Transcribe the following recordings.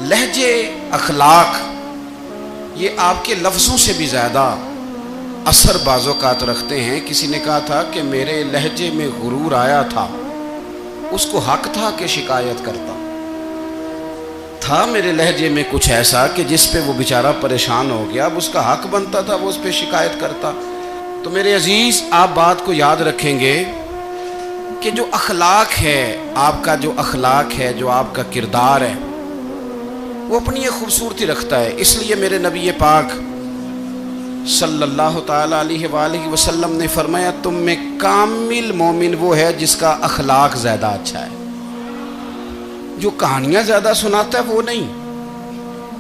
لہجے اخلاق یہ آپ کے لفظوں سے بھی زیادہ اثر بعض اوقات رکھتے ہیں۔ کسی نے کہا تھا کہ میرے لہجے میں غرور آیا تھا، اس کو حق تھا کہ شکایت کرتا تھا، میرے لہجے میں کچھ ایسا کہ جس پہ وہ بیچارہ پریشان ہو گیا، اب اس کا حق بنتا تھا وہ اس پہ شکایت کرتا۔ تو میرے عزیز، آپ بات کو یاد رکھیں گے کہ جو اخلاق ہے، آپ کا جو اخلاق ہے، جو آپ کا کردار ہے، وہ اپنی ایک خوبصورتی رکھتا ہے۔ اس لیے میرے نبی پاک صلی اللہ تعالیٰ علیہ وآلہ وسلم نے فرمایا تم میں کامل مومن وہ ہے جس کا اخلاق زیادہ اچھا ہے۔ جو کہانیاں زیادہ سناتا ہے وہ نہیں،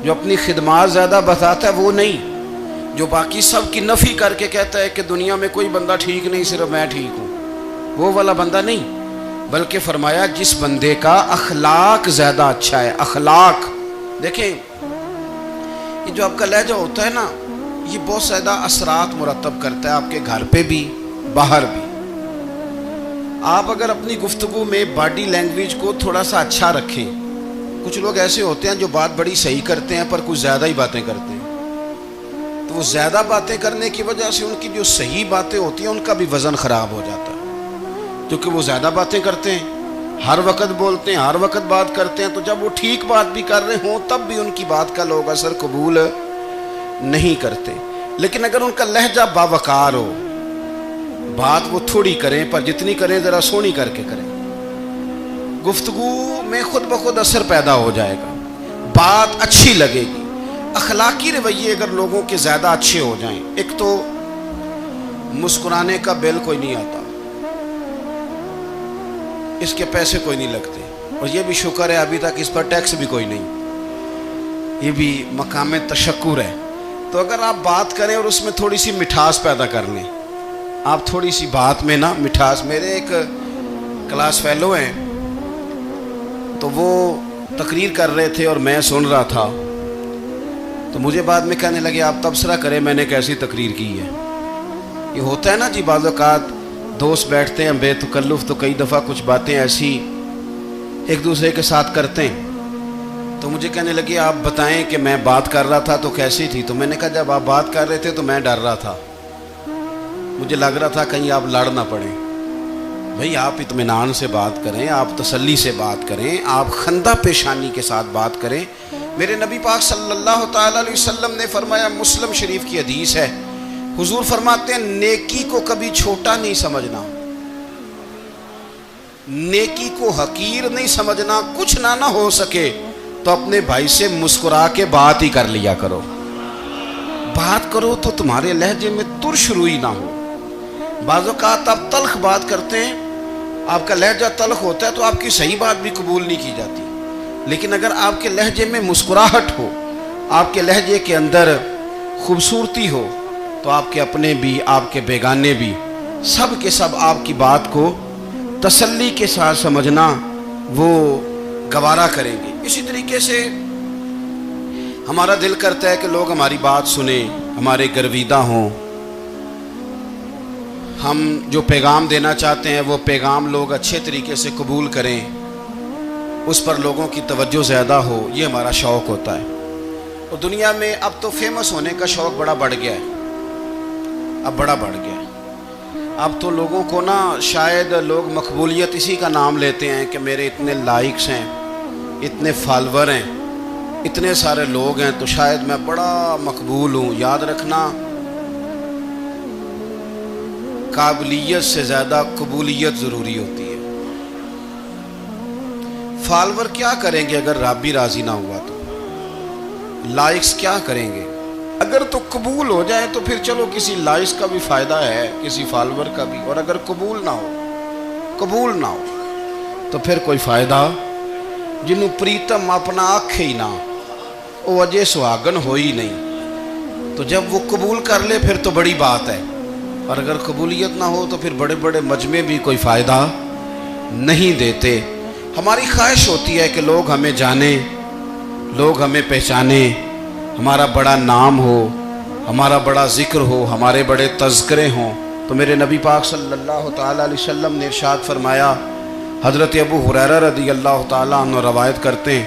جو اپنی خدمات زیادہ بتاتا ہے وہ نہیں، جو باقی سب کی نفی کر کے کہتا ہے کہ دنیا میں کوئی بندہ ٹھیک نہیں، صرف میں ٹھیک ہوں، وہ والا بندہ نہیں، بلکہ فرمایا جس بندے کا اخلاق زیادہ اچھا ہے۔ اخلاق دیکھیں، یہ جو آپ کا لہجہ ہوتا ہے نا، یہ بہت زیادہ اثرات مرتب کرتا ہے آپ کے گھر پہ بھی، باہر بھی۔ آپ اگر اپنی گفتگو میں باڈی لینگویج کو تھوڑا سا اچھا رکھیں، کچھ لوگ ایسے ہوتے ہیں جو بات بڑی صحیح کرتے ہیں پر کچھ زیادہ ہی باتیں کرتے ہیں، تو وہ زیادہ باتیں کرنے کی وجہ سے ان کی جو صحیح باتیں ہوتی ہیں ان کا بھی وزن خراب ہو جاتا ہے، کیونکہ وہ زیادہ باتیں کرتے ہیں، ہر وقت بولتے ہیں، ہر وقت بات کرتے ہیں، تو جب وہ ٹھیک بات بھی کر رہے ہوں تب بھی ان کی بات کا لوگ اثر قبول نہیں کرتے۔ لیکن اگر ان کا لہجہ باوقار ہو، بات وہ تھوڑی کریں پر جتنی کریں ذرا سونی کر کے کریں، گفتگو میں خود بخود اثر پیدا ہو جائے گا، بات اچھی لگے گی۔ اخلاقی رویے اگر لوگوں کے زیادہ اچھے ہو جائیں، ایک تو مسکرانے کا بل کوئی نہیں آتا، اس کے پیسے کوئی نہیں لگتے، اور یہ بھی شکر ہے ابھی تک اس پر ٹیکس بھی کوئی نہیں، یہ بھی مقام تشکر ہے۔ تو اگر آپ بات کریں اور اس میں تھوڑی سی مٹھاس پیدا کر لیں، آپ تھوڑی سی بات میں نا مٹھاس، میرے ایک کلاس فیلو ہیں تو وہ تقریر کر رہے تھے اور میں سن رہا تھا، تو مجھے بعد میں کہنے لگے آپ تبصرہ کریں میں نے کیسی تقریر کی ہے۔ یہ ہوتا ہے نا جی، بعض اوقات دوست بیٹھتے ہیں بے تکلف تو کئی دفعہ کچھ باتیں ایسی ایک دوسرے کے ساتھ کرتے ہیں، تو مجھے کہنے لگے آپ بتائیں کہ میں بات کر رہا تھا تو کیسی تھی؟ تو میں نے کہا جب آپ بات کر رہے تھے تو میں ڈر رہا تھا، مجھے لگ رہا تھا کہیں آپ لڑ نہ پڑیں۔ بھئی آپ اطمینان سے بات کریں، آپ تسلی سے بات کریں، آپ خندہ پیشانی کے ساتھ بات کریں۔ میرے نبی پاک صلی اللہ تعالیٰ علیہ وسلم نے فرمایا، مسلم شریف کی حدیث ہے، حضور فرماتے ہیں نیکی کو کبھی چھوٹا نہیں سمجھنا، نیکی کو حقیر نہیں سمجھنا، کچھ نہ ہو سکے تو اپنے بھائی سے مسکرا کے بات ہی کر لیا کرو، بات کرو تو تمہارے لہجے میں ترش روئی نہ ہو۔ بعض اوقات آپ تلخ بات کرتے ہیں، آپ کا لہجہ تلخ ہوتا ہے تو آپ کی صحیح بات بھی قبول نہیں کی جاتی، لیکن اگر آپ کے لہجے میں مسکراہٹ ہو، آپ کے لہجے کے اندر خوبصورتی ہو، تو آپ کے اپنے بھی، آپ کے بیگانے بھی، سب کے سب آپ کی بات کو تسلی کے ساتھ سمجھنا وہ گوارا کریں گے۔ اسی طریقے سے ہمارا دل کرتا ہے کہ لوگ ہماری بات سنیں، ہمارے گرویدہ ہوں، ہم جو پیغام دینا چاہتے ہیں وہ پیغام لوگ اچھے طریقے سے قبول کریں، اس پر لوگوں کی توجہ زیادہ ہو، یہ ہمارا شوق ہوتا ہے۔ اور دنیا میں اب تو فیمس ہونے کا شوق بڑا بڑھ گیا ہے، اب بڑا بڑھ گیا ہے۔ اب تو لوگوں کو نا شاید لوگ مقبولیت اسی کا نام لیتے ہیں کہ میرے اتنے لائکس ہیں، اتنے فالور ہیں، اتنے سارے لوگ ہیں تو شاید میں بڑا مقبول ہوں۔ یاد رکھنا، قابلیت سے زیادہ قبولیت ضروری ہوتی ہے۔ فالور کیا کریں گے اگر رب بھی راضی نہ ہوا تو؟ لائکس کیا کریں گے؟ اگر تو قبول ہو جائے تو پھر چلو کسی لائکس کا بھی فائدہ ہے، کسی فالور کا بھی، اور اگر قبول نہ ہو تو پھر کوئی فائدہ جنوں پریتم اپنا آنکھ ہی نہ وہ اجے سہاگن ہو ہی نہیں، تو جب وہ قبول کر لے پھر تو بڑی بات ہے، اور اگر قبولیت نہ ہو تو پھر بڑے بڑے مجمع بھی کوئی فائدہ نہیں دیتے۔ ہماری خواہش ہوتی ہے کہ لوگ ہمیں جانیں، لوگ ہمیں پہچانیں، ہمارا بڑا نام ہو، ہمارا بڑا ذکر ہو، ہمارے بڑے تذکرے ہوں۔ تو میرے نبی پاک صلی اللہ تعالیٰ علیہ وسلم نے ارشاد فرمایا، حضرت ابو ہریرہ رضی اللہ تعالیٰ عنہ روایت کرتے ہیں،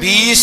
20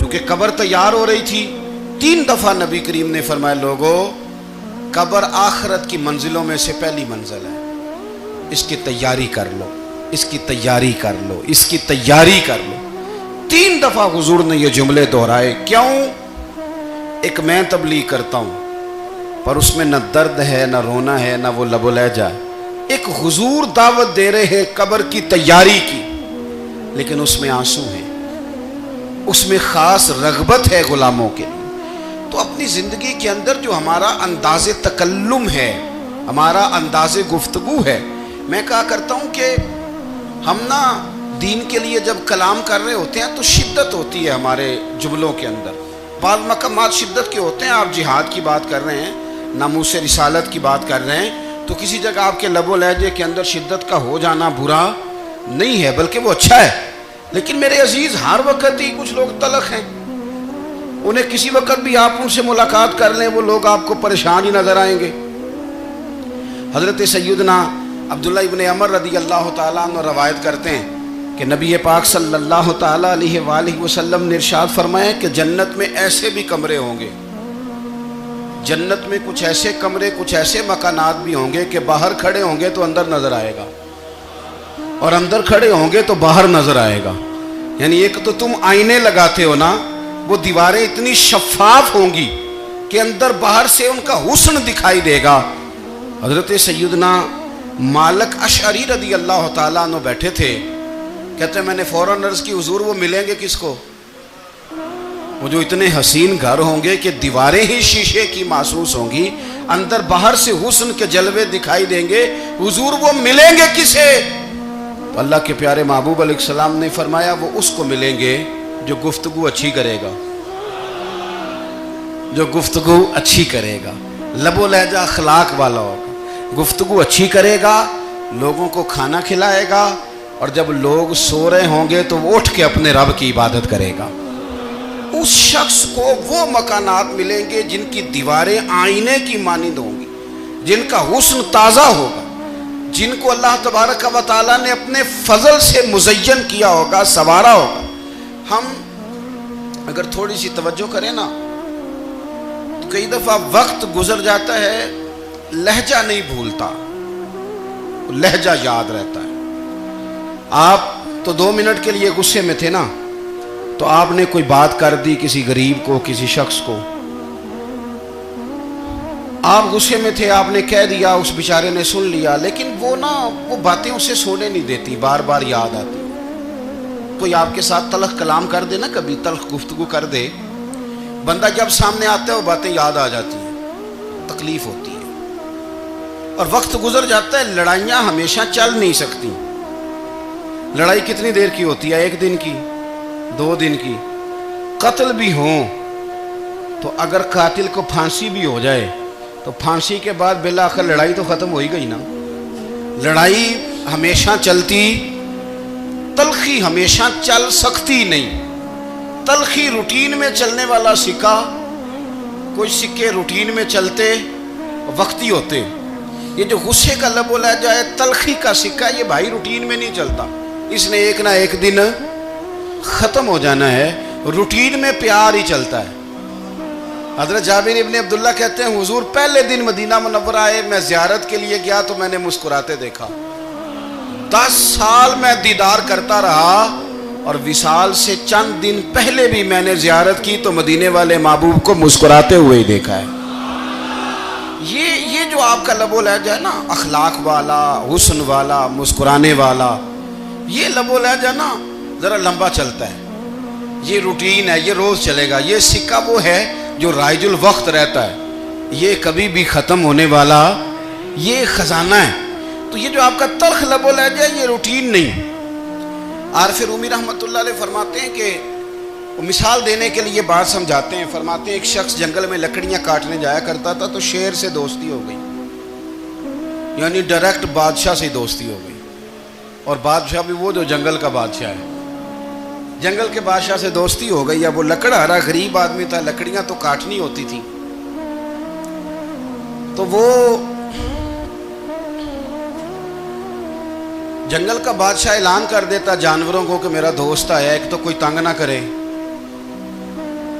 چونکہ قبر تیار ہو رہی تھی، 3 دفعہ نبی کریم نے فرمایا لوگو قبر آخرت کی منزلوں میں سے پہلی منزل ہے، اس کی تیاری کر لو، اس کی تیاری کر لو، اس کی تیاری کر لو۔ 3 دفعہ حضور نے یہ جملے دہرائے۔ کیوں؟ ایک میں تبلیغ کرتا ہوں پر اس میں نہ درد ہے، نہ رونا ہے، نہ وہ لب و لہجہ ہے۔ ایک حضور دعوت دے رہے ہیں قبر کی تیاری کی، لیکن اس میں آنسو ہیں، اس میں خاص رغبت ہے غلاموں کے لیے۔ تو اپنی زندگی کے اندر جو ہمارا انداز تکلم ہے، ہمارا انداز گفتگو ہے، میں کہا کرتا ہوں کہ ہم نا دین کے لیے جب کلام کر رہے ہوتے ہیں تو شدت ہوتی ہے ہمارے جملوں کے اندر۔ بعض مقامات شدت کے ہوتے ہیں، آپ جہاد کی بات کر رہے ہیں، ناموس رسالت کی بات کر رہے ہیں، تو کسی جگہ آپ کے لب و لہجے کے اندر شدت کا ہو جانا برا نہیں ہے، بلکہ وہ اچھا ہے۔ لیکن میرے عزیز ہر وقت ہی کچھ لوگ تلخ ہیں، انہیں کسی وقت بھی آپ ان سے ملاقات کر لیں وہ لوگ آپ کو پریشان ہی نظر آئیں گے۔ حضرت سیدنا عبداللہ ابن عمر رضی اللہ تعالیٰ عنہ روایت کرتے ہیں کہ نبی پاک صلی اللہ تعالیٰ علیہ وآلہ وسلم نے ارشاد فرمایا کہ جنت میں ایسے بھی کمرے ہوں گے، جنت میں کچھ ایسے کمرے، کچھ ایسے مکانات بھی ہوں گے کہ باہر کھڑے ہوں گے تو اندر نظر آئے گا، اور اندر کھڑے ہوں گے تو باہر نظر آئے گا۔ یعنی ایک تو تم آئینے لگاتے ہو نا، وہ دیواریں اتنی شفاف ہوں گی کہ اندر باہر سے ان کا حسن دکھائی دے گا۔ حضرت سیدنا مالک اشعری رضی اللہ تعالیٰ عنہ بیٹھے تھے، کہتے ہیں میں نے فوراً عرض کی حضور وہ ملیں گے کس کو؟ وہ جو اتنے حسین گھر ہوں گے کہ دیواریں ہی شیشے کی محسوس ہوں گی، اندر باہر سے حسن کے جلوے دکھائی دیں گے، حضور وہ ملیں گے کسے؟ تو اللہ کے پیارے محبوب علیہ السلام نے فرمایا وہ اس کو ملیں گے جو گفتگو اچھی کرے گا، جو گفتگو اچھی کرے گا، لب و لہجہ اخلاق والا ہوگا، گفتگو اچھی کرے گا، لوگوں کو کھانا کھلائے گا، اور جب لوگ سو رہے ہوں گے تو وہ اٹھ کے اپنے رب کی عبادت کرے گا۔ اس شخص کو وہ مکانات ملیں گے جن کی دیواریں آئینے کی مانند ہوں گی، جن کا حسن تازہ ہوگا، جن کو اللہ تبارک و تعالیٰ نے اپنے فضل سے مزین کیا ہوگا، سنوارا ہوگا۔ ہم اگر تھوڑی سی توجہ کریں نا تو کئی دفعہ وقت گزر جاتا ہے، لہجہ نہیں بھولتا، لہجہ یاد رہتا ہے۔ آپ تو 2 منٹ کے لیے غصے میں تھے نا، تو آپ نے کوئی بات کر دی کسی غریب کو، کسی شخص کو، آپ غصے میں تھے، آپ نے کہہ دیا، اس بیچارے نے سن لیا، لیکن وہ باتیں اسے سونے نہیں دیتی، بار بار یاد آتی۔ کوئی آپ کے ساتھ تلخ کلام کر دے نا، کبھی تلخ گفتگو کر دے، بندہ جب سامنے آتا ہے وہ باتیں یاد آ جاتی ہیں، تکلیف ہوتی ہے، اور وقت گزر جاتا ہے۔ لڑائیاں ہمیشہ چل نہیں سکتی۔ لڑائی کتنی دیر کی ہوتی ہے؟ 1 دن کی، 2 دن کی۔ قتل بھی ہوں تو اگر قاتل کو پھانسی بھی ہو جائے تو پھانسی کے بعد بالآخر لڑائی تو ختم ہو ہی گئی نا۔ لڑائی ہمیشہ چلتی، تلخی ہمیشہ چل سکتی نہیں۔ تلخی روٹین میں چلنے والا سکہ، کوئی سکے روٹین میں چلتے وقتی ہوتے، یہ جو غصے کا لب و لہجہ ہے، تلخی کا سکہ، یہ بھائی روٹین میں نہیں چلتا، اس نے ایک نہ ایک دن ختم ہو جانا ہے۔ روٹین میں پیار ہی چلتا ہے۔ حضرت جابر ابن عبداللہ کہتے ہیں حضور پہلے دن مدینہ منورہ آئے، میں زیارت کے لیے گیا تو میں نے مسکراتے دیکھا، 10 سال میں دیدار کرتا رہا، اور وصال سے چند دن پہلے بھی میں نے زیارت کی تو مدینے والے محبوب کو مسکراتے ہوئے ہی دیکھا ہے۔ یہ جو آپ کا لب و لہجہ ہے نا، اخلاق والا، حسن والا، مسکرانے والا، یہ لب و لہجہ نا ذرا لمبا چلتا ہے، یہ روٹین ہے، یہ روز چلے گا۔ یہ سکہ وہ ہے جو رائج الوقت رہتا ہے، یہ کبھی بھی ختم ہونے والا یہ خزانہ ہے۔ تو یہ جو آپ کا تلخ لب و لہجہ ہے، یہ روٹین نہیں۔ عارف رومی رحمۃ اللہ علیہ فرماتے ہیں کہ وہ مثال دینے کے لیے بات سمجھاتے ہیں، فرماتے ہیں ایک شخص جنگل میں لکڑیاں کاٹنے جایا کرتا تھا تو شیر سے دوستی ہو گئی، یعنی ڈائریکٹ بادشاہ سے دوستی ہو گئی، اور بادشاہ بھی وہ جو جنگل کا بادشاہ ہے، جنگل کے بادشاہ سے دوستی ہو گئی۔ اب وہ لکڑہارا غریب آدمی تھا، لکڑیاں تو کاٹنی ہوتی تھی، تو وہ جنگل کا بادشاہ اعلان کر دیتا جانوروں کو کہ میرا دوست آیا ہے، ایک تو کوئی تنگ نہ کرے،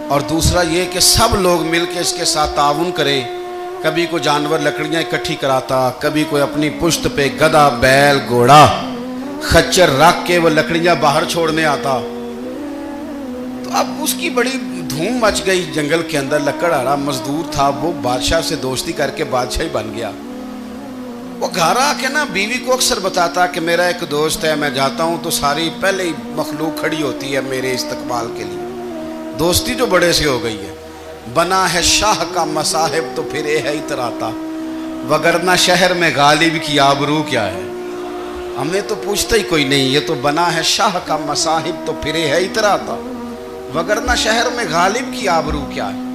اور دوسرا یہ کہ سب لوگ مل کے اس کے ساتھ تعاون کریں. کبھی کوئی جانور لکڑیاں اکٹھی کراتا، کبھی کوئی اپنی پشت پہ گدھا، بیل، گھوڑا، خچر رکھ کے وہ لکڑیاں باہر چھوڑنے آتا. تو اب اس کی بڑی دھوم مچ گئی جنگل کے اندر. لکڑ آڑا مزدور تھا، وہ بادشاہ سے دوستی کر کے بادشاہ ہی بن گیا. وہ گھر آ کے نا بیوی کو اکثر بتاتا کہ میرا ایک دوست ہے، میں جاتا ہوں تو ساری پہلے ہی مخلوق کھڑی ہوتی ہے میرے استقبال کے لیے. دوستی جو بڑے سے ہو گئی ہے. بنا ہے شاہ کا مصاحب تو پھرے ہے اتراتا، وگرنہ شہر میں غالب کی آبرو کیا ہے. ہمیں تو پوچھتا ہی کوئی نہیں، یہ تو بنا ہے شاہ کا مصاحب تو پھرے ہے اتراتا، وگرنہ شہر میں غالب کی آبرو کیا ہے.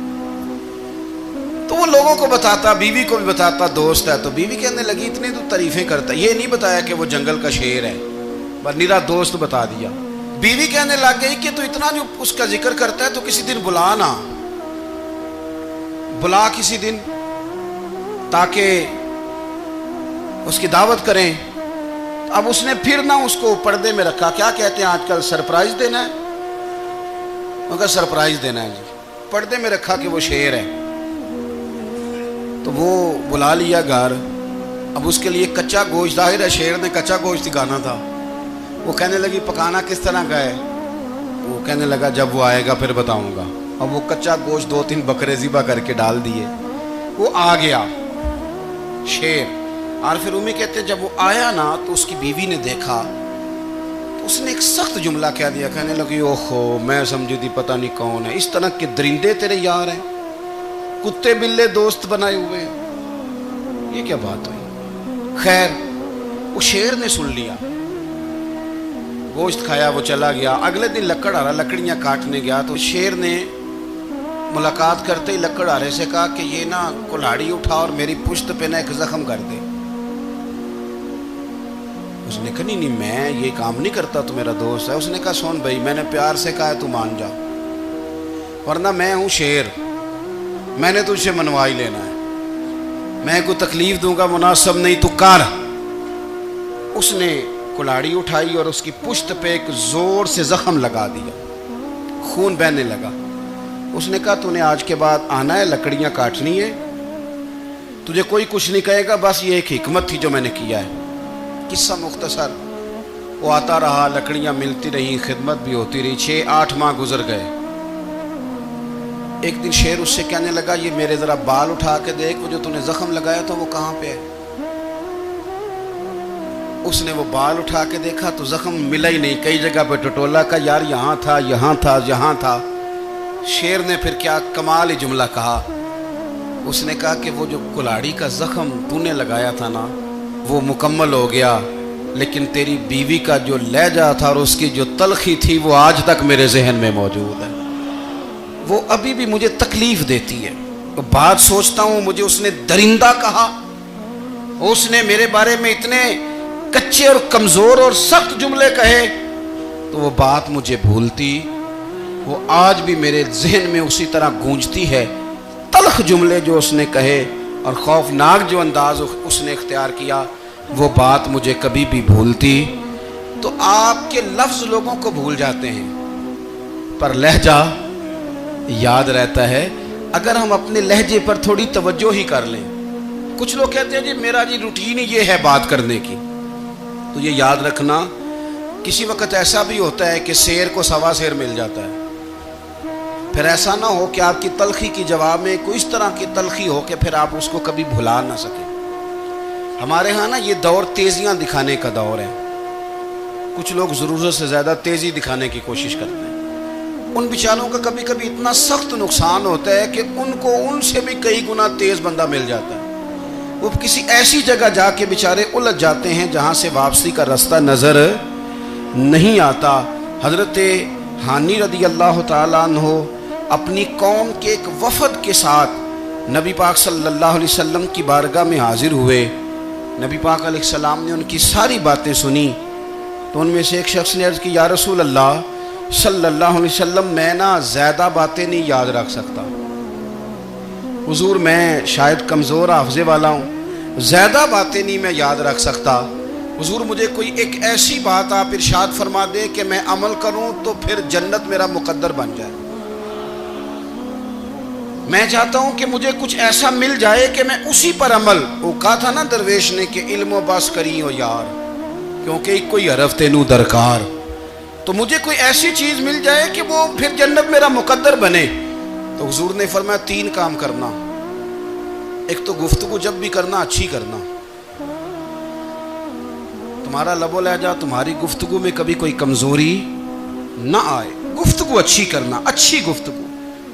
تو وہ لوگوں کو بتاتا، بیوی کو بھی بتاتا دوست ہے. تو بیوی کہنے لگی اتنی تو تعریفیں کرتا، یہ نہیں بتایا کہ وہ جنگل کا شیر ہے، بس نیرا دوست بتا دیا. بیوی کہنے لگ گئی کہ تو اتنا جو اس کا ذکر کرتا ہے تو کسی دن بلا کسی دن تاکہ اس کی دعوت کریں. اب اس نے پھر نہ اس کو پردے میں رکھا. کیا کہتے ہیں آج کل، سرپرائز دینا ہے. مگر سرپرائز دینا ہے جی، پردے میں رکھا کہ وہ شیر ہے. تو وہ بلا لیا گھر. اب اس کے لیے کچا گوشت، ظاہر ہے شیر نے کچا گوشت گانا تھا. وہ کہنے لگی پکانا کس طرح کا ہے. وہ کہنے لگا جب وہ آئے گا پھر بتاؤں گا. اب وہ کچا گوشت 2-3 بکرے ذبح کر کے ڈال دیے. وہ آ گیا شیر. اور پھر امی کہتے جب وہ آیا نا تو اس کی بیوی نے دیکھا تو اس نے ایک سخت جملہ کہہ دیا. کہنے لگی اوہو، میں سمجھی تھی پتہ نہیں کون ہے. اس طرح کے درندے تیرے یار ہیں، کتے بلے دوست بنائے ہوئے ہیں، یہ کیا بات ہوئی. خیر وہ شیر نے سن لیا، گوشت کھایا، وہ چلا گیا. اگلے دن لکڑ آرا لکڑیاں کاٹنے گیا تو شیر نے ملاقات کرتے ہی لکڑ آرے سے کہا کہ یہ نا کلاڑی اٹھا اور میری پشت پہ نا ایک زخم کر دے. اس نے کہا نہیں میں یہ کام نہیں کرتا، تو میرا دوست ہے. اس نے کہا سن بھائی، میں نے پیار سے کہا ہے تو مان جا، ورنہ میں ہوں شیر، میں نے تجھ سے منوا ہی لینا ہے. میں کوئی تکلیف دوں گا مناسب نہیں، تو کر. اس نے کلاڑی اٹھائی اور اس کی پشت پہ ایک زور سے زخم لگا دیا، خون بہنے لگا. اس نے کہا تو نے آج کے بعد آنا ہے، لکڑیاں کاٹنی ہے، تجھے کوئی کچھ نہیں کہے گا، بس یہ ایک حکمت تھی جو میں نے کیا ہے. قصہ مختصر. وہ آتا رہا، لکڑیاں ملتی رہیں، خدمت بھی ہوتی رہی. 6-8 ماہ گزر گئے. ایک دن شیر اس سے کہنے لگا یہ میرے ذرا بال اٹھا کے دیکھ، وہ جو تو نے زخم لگایا تھا وہ کہاں پہ ہے. اس نے وہ بال اٹھا کے دیکھا تو زخم ملا ہی نہیں. کئی جگہ پہ ٹٹولا کا یار یہاں تھا یہاں تھا یہاں تھا. شیر نے پھر کیا کمال ہی جملہ کہا. اس نے کہا کہ وہ جو کلاڑی کا زخم تو نے لگایا تھا نا وہ مکمل ہو گیا، لیکن تیری بیوی کا جو لہجہ تھا اور اس کی جو تلخی تھی وہ آج تک میرے ذہن میں موجود ہے. وہ ابھی بھی مجھے تکلیف دیتی ہے. بات سوچتا ہوں مجھے اس نے درندہ کہا، اس نے میرے بارے میں اتنے کچے اور کمزور اور سخت جملے کہے، تو وہ بات مجھے بھولتی، وہ آج بھی میرے ذہن میں اسی طرح گونجتی ہے. تلخ جملے جو اس نے کہے اور خوفناک جو انداز اس نے اختیار کیا، وہ بات مجھے کبھی بھی بھولتی. تو آپ کے لفظ لوگوں کو بھول جاتے ہیں پر لہجہ یاد رہتا ہے اگر ہم اپنے لہجے پر تھوڑی توجہ ہی کر لیں. کچھ لوگ کہتے ہیں جی میرا جی روٹین ہی یہ ہے بات کرنے کی. تو یہ یاد رکھنا کسی وقت ایسا بھی ہوتا ہے کہ شیر کو سوا شیر مل جاتا ہے. پھر ایسا نہ ہو کہ آپ کی تلخی کی جواب میں کوئی اس طرح کی تلخی ہو کہ پھر آپ اس کو کبھی بھلا نہ سکیں. ہمارے ہاں نا یہ دور تیزیاں دکھانے کا دور ہے. کچھ لوگ ضرورت سے زیادہ تیزی دکھانے کی کوشش کرتے ہیں. ان بیچاروں کا کبھی کبھی اتنا سخت نقصان ہوتا ہے کہ ان کو ان سے بھی کئی گنا تیز بندہ مل جاتا ہے. وہ کسی ایسی جگہ جا کے بیچارے الجھ جاتے ہیں جہاں سے واپسی کا راستہ نظر نہیں آتا. حضرت حانی رضی اللہ تعالیٰ عنہ اپنی قوم کے ایک وفد کے ساتھ نبی پاک صلی اللہ علیہ وسلم کی بارگاہ میں حاضر ہوئے. نبی پاک علیہ السلام نے ان کی ساری باتیں سنی. تو ان میں سے ایک شخص نے عرض کی یا رسول اللہ صلی اللہ علیہ وسلم میں نا زیادہ باتیں نہیں یاد رکھ سکتا. حضور میں شاید کمزور حافظے والا ہوں، زیادہ باتیں نہیں میں یاد رکھ سکتا. حضور مجھے کوئی ایک ایسی بات آپ ارشاد فرما دیں کہ میں عمل کروں تو پھر جنت میرا مقدر بن جائے. میں چاہتا ہوں کہ مجھے کچھ ایسا مل جائے کہ میں اسی پر عمل، وہ کہا تھا نا درویش نے کہ علم و بس کری ہو یار، کیونکہ ایک کوئی عرف تینوں درکار، تو مجھے کوئی ایسی چیز مل جائے کہ وہ پھر جنت میرا مقدر بنے۔ تو حضور نے فرمایا 3 کام کرنا، ایک تو گفتگو جب بھی کرنا اچھی کرنا، تمہارا لب و لہجہ، تمہاری گفتگو میں کبھی کوئی کمزوری نہ آئے، گفتگو اچھی کرنا، اچھی گفتگو۔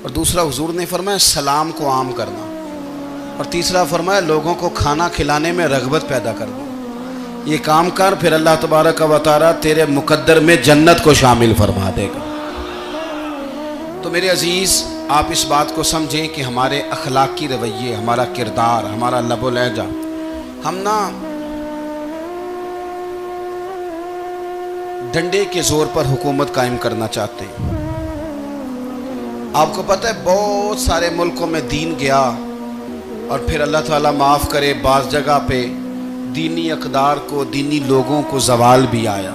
اور دوسرا حضور نے فرمایا سلام کو عام کرنا، اور تیسرا فرمایا لوگوں کو کھانا کھلانے میں رغبت پیدا کرنا۔ یہ کام کر، پھر اللہ تبارک و تعالی تیرے مقدر میں جنت کو شامل فرما دے گا۔ تو میرے عزیز، آپ اس بات کو سمجھیں کہ ہمارے اخلاقی رویے، ہمارا کردار، ہمارا لب و لہجہ، ہم نا ڈنڈے کے زور پر حکومت قائم کرنا چاہتے ہیں۔ آپ کو پتہ ہے بہت سارے ملکوں میں دین گیا اور پھر اللہ تعالیٰ معاف کرے بعض جگہ پہ دینی اقدار کو، دینی لوگوں کو زوال بھی آیا۔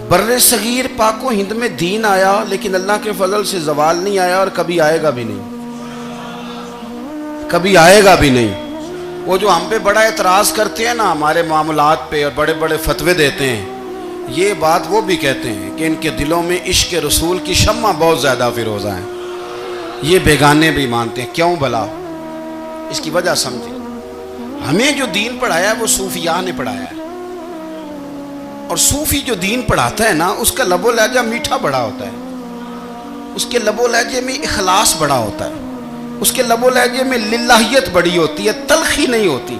بر صغیر پاک و ہند میں دین آیا، لیکن اللہ کے فضل سے زوال نہیں آیا اور کبھی آئے گا بھی نہیں، کبھی آئے گا بھی نہیں۔ وہ جو ہم پہ بڑا اعتراض کرتے ہیں نا ہمارے معاملات پہ اور بڑے بڑے فتوے دیتے ہیں، یہ بات وہ بھی کہتے ہیں کہ ان کے دلوں میں عشق رسول کی شمع بہت زیادہ فیروزہ ہیں، یہ بیگانے بھی مانتے ہیں۔ کیوں بھلا؟ اس کی وجہ سمجھیں، ہمیں جو دین پڑھایا ہے وہ صوفیاء نے پڑھایا ہے، اور صوفی جو دین پڑھاتا ہے نا اس کا لب و لہجہ میٹھا بڑا ہوتا ہے، اس کے لب و لہجے میں اخلاص بڑا ہوتا ہے، اس کے لب و لہجے میں للہیت بڑی ہوتی ہے، تلخی نہیں ہوتی۔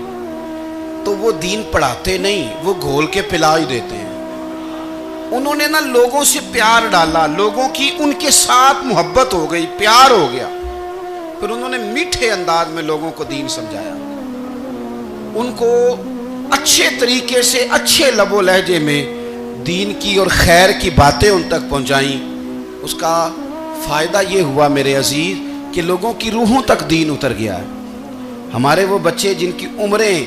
تو وہ دین پڑھاتے نہیں، وہ گھول کے پلا ہی دیتے ہیں۔ انہوں نے نا لوگوں سے پیار ڈالا، لوگوں کی ان کے ساتھ محبت ہو گئی، پیار ہو گیا، پھر انہوں نے میٹھے انداز میں لوگوں کو دین سمجھایا، ان کو اچھے طریقے سے اچھے لب و لہجے میں دین کی اور خیر کی باتیں ان تک پہنچائیں۔ اس کا فائدہ یہ ہوا میرے عزیز کہ لوگوں کی روحوں تک دین اتر گیا ہے۔ ہمارے وہ بچے جن کی عمریں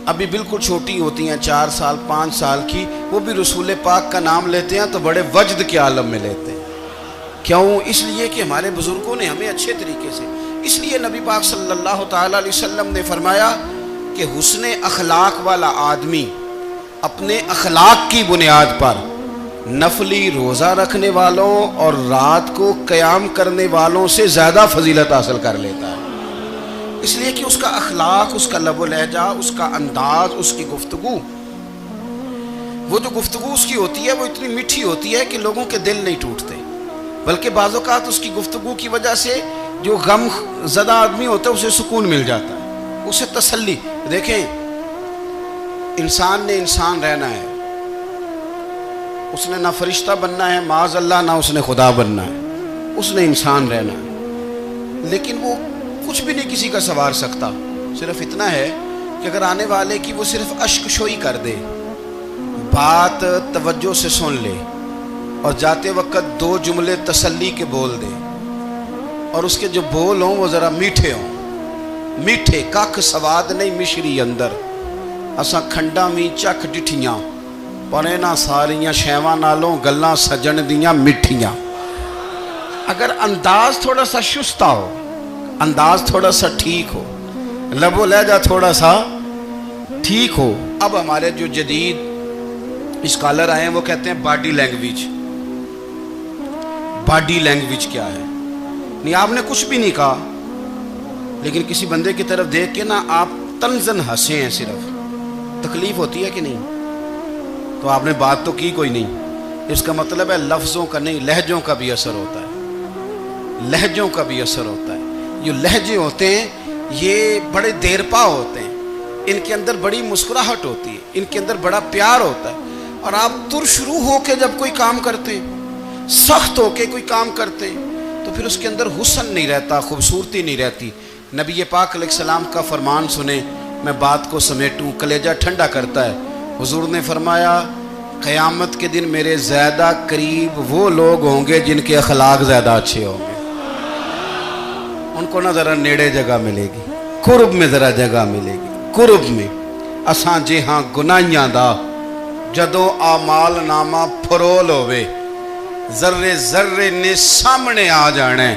ابھی بالکل چھوٹی ہوتی ہیں، 4 سال 5 سال کی، وہ بھی رسول پاک کا نام لیتے ہیں تو بڑے وجد کے عالم میں لیتے ہیں۔ کیوں؟ اس لیے کہ ہمارے بزرگوں نے ہمیں اچھے طریقے سے، اس لیے نبی پاک صلی اللہ تعالیٰ علیہ وسلم نے فرمایا کہ حسن اخلاق والا آدمی اپنے اخلاق کی بنیاد پر نفلی روزہ رکھنے والوں اور رات کو قیام کرنے والوں سے زیادہ فضیلت حاصل کر لیتا ہے، اس لیے کہ اس کا اخلاق، اس کا لب و لہجہ، اس کا انداز، اس کی گفتگو، وہ جو گفتگو اس کی ہوتی ہے وہ اتنی میٹھی ہوتی ہے کہ لوگوں کے دل نہیں ٹوٹتے، بلکہ بعض اوقات اس کی گفتگو کی وجہ سے جو غم زدہ آدمی ہوتا ہے اسے سکون مل جاتا ہے، اسے تسلی۔ دیکھیں، انسان نے انسان رہنا ہے، اس نے نہ فرشتہ بننا ہے معاذ اللہ، نہ اس نے خدا بننا ہے، اس نے انسان رہنا ہے، لیکن وہ کچھ بھی نہیں کسی کا سنوار سکتا، صرف اتنا ہے کہ اگر آنے والے کی وہ صرف اشک شوئی کر دے، بات توجہ سے سن لے اور جاتے وقت 2 جملے تسلی کے بول دے، اور اس کے جو بول ہوں وہ ذرا میٹھے ہوں، میٹھے کھ سواد نہیں مشری اندر، اساں کھنڈا میں چکھ ڈٹھیاں پر انہاں ساریاں شیواں نالوں گلاں سجن دیاں مٹھیاں۔ اگر انداز تھوڑا سا شستہ ہو، انداز تھوڑا سا ٹھیک ہو، لب و لہجہ تھوڑا سا ٹھیک ہو۔ اب ہمارے جو جدید اسکالر آئے ہیں وہ کہتے ہیں باڈی لینگویج۔ باڈی لینگویج کیا ہے؟ نہیں، آپ نے کچھ بھی نہیں کہا، لیکن کسی بندے کی طرف دیکھ کے نا آپ تنزن ہنسے ہیں، صرف تکلیف ہوتی ہے کہ نہیں؟ تو آپ نے بات تو کی کوئی نہیں، اس کا مطلب ہے لفظوں کا نہیں، لہجوں کا بھی اثر ہوتا ہے، لہجوں کا بھی اثر ہوتا ہے۔ جو لہجے ہوتے ہیں یہ بڑے دیر پا ہوتے ہیں، ان کے اندر بڑی مسکراہٹ ہوتی ہے، ان کے اندر بڑا پیار ہوتا ہے، اور آپ ترشروح ہو کے جب کوئی کام کرتے ہیں، سخت ہو کے کوئی کام کرتے ہیں، تو پھر اس کے اندر حسن نہیں رہتا، خوبصورتی نہیں رہتی۔ نبی پاک علیہ السلام کا فرمان سنیں، میں بات کو سمیٹوں، کلیجہ ٹھنڈا کرتا ہے۔ حضور نے فرمایا قیامت کے دن میرے زیادہ قریب وہ لوگ ہوں گے جن کے اخلاق زیادہ اچھے ہوں گے، ان کو نہ ذرا نیڑے جگہ ملے گی، قرب میں ذرا جگہ ملے گی، قرب میں۔ اساں جے ہاں گناہیاں دا جدوں اعمال نامہ پھرول ہوئے، ذرے ذرے نے سامنے آ جانا ہے،